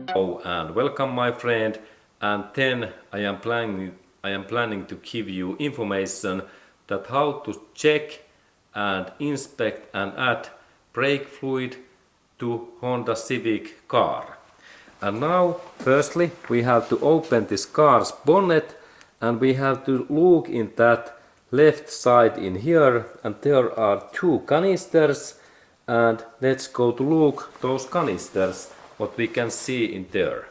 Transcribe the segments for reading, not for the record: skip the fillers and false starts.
Hello and welcome my friend, and then I am planning to give you information that how to check and inspect and add brake fluid to Honda Civic car. And now firstly we have to open this car's bonnet and we have to look in that left side in here, and there are two canisters, and let's go to look those canisters what we can see in there.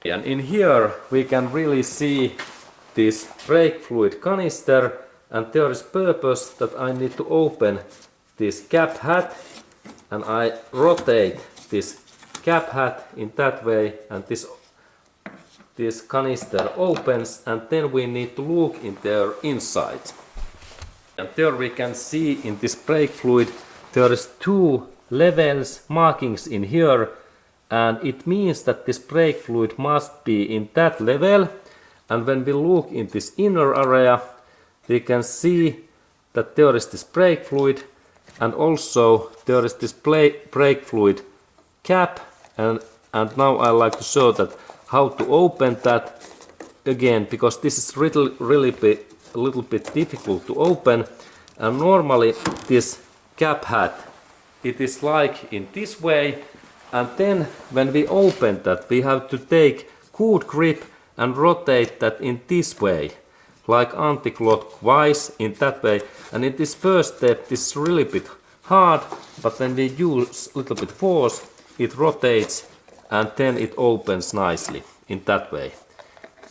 And in here we can really see this brake fluid canister, and there is purpose that I need to open this cap hat, and I rotate this cap hat in that way, and this canister opens, and then we need to look in there inside. And there we can see in this brake fluid there is two levels markings in here, and it means that this brake fluid must be in that level. And when we look in this inner area we can see that there is this brake fluid, and also there is this brake fluid cap, and now I like to show that how to open that again, because this is a little bit difficult to open. And normally this cap hat, it is like in this way, and then when we open that we have to take good grip and rotate that in this way, like anti-clockwise in that way. And in this first step this is really bit hard, but when we use a little bit force it rotates and then it opens nicely in that way.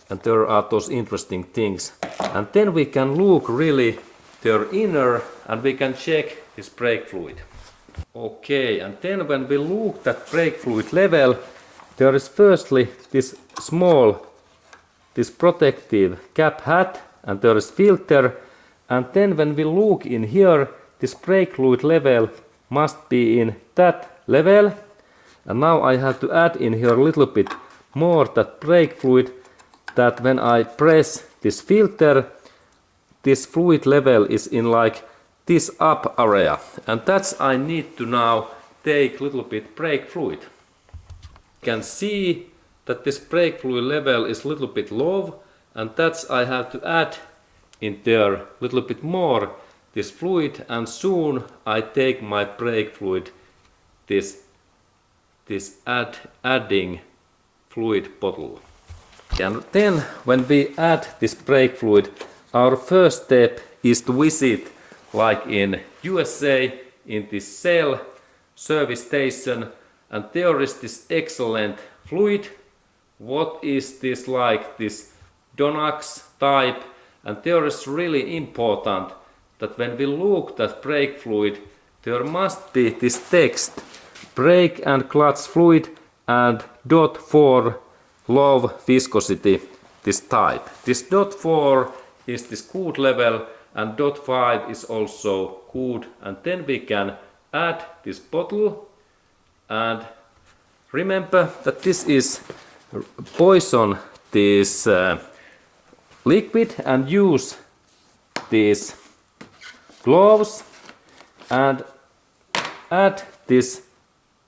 And there are those interesting things, and then we can look really their inner and we can check this brake fluid. Okay, and then when we look that brake fluid level, there is firstly this this protective cap hat, and there is filter, and then when we look in here this brake fluid level must be in that level. And now I have to add in here a little bit more that brake fluid, that when I press this filter this fluid level is in like this up area, and that's I need to now take a little bit brake fluid. You can see that this brake fluid level is a little bit low, and that's I have to add in there a little bit more this fluid, and soon I take my brake fluid, this adding fluid bottle. And then when we add this brake fluid, our first step is to visit, like in USA, in this Shell service station, and there is this excellent fluid. What is this, like this Donax type? And there is really important that when we look at brake fluid there must be this text, brake and clutch fluid and .4 low viscosity, this type. This .4 is this good level, and .5 is also good, and then we can add this bottle. And remember that this is poison this liquid, and use these gloves and add this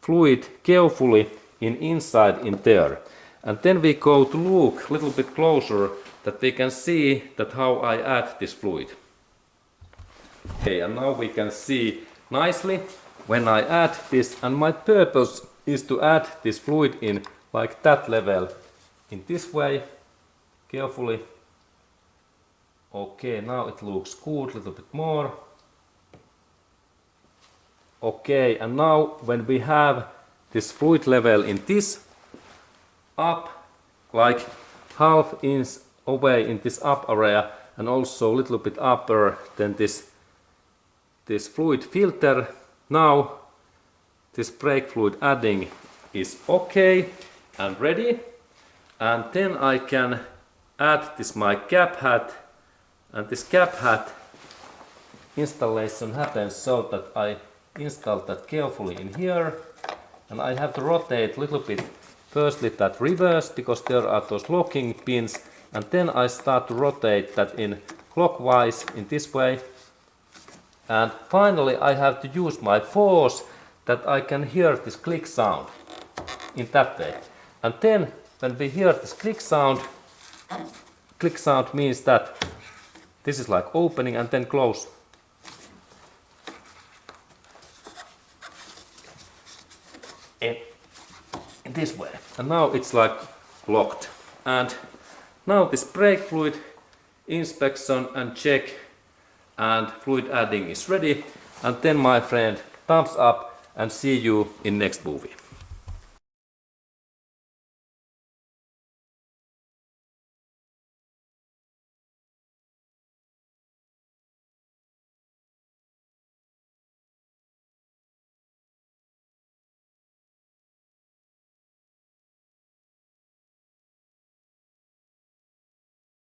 fluid carefully inside in there. And then we go to look a little bit closer that we can see that how I add this fluid. Okay, and now we can see nicely when I add this, and my purpose is to add this fluid in like that level, in this way, carefully. Okay, now it looks good, a little bit more. Okay, and now when we have this fluid level in this up, like half inch away in this up area, and also a little bit upper than this fluid filter, now this brake fluid adding is okay and ready. And then I can add this my cap hat, and this cap hat installation happens so that I install that carefully in here, and I have to rotate a little bit firstly that reverse because there are those locking pins, and then I start to rotate that in clockwise in this way, And finally I have to use my force that I can hear this click sound in that way. And then when we hear this click sound means that this is like opening and then close. In this way. And now it's like locked. And now this brake fluid inspection and check and fluid adding is ready. And then, my friend, thumbs up and see you in next movie.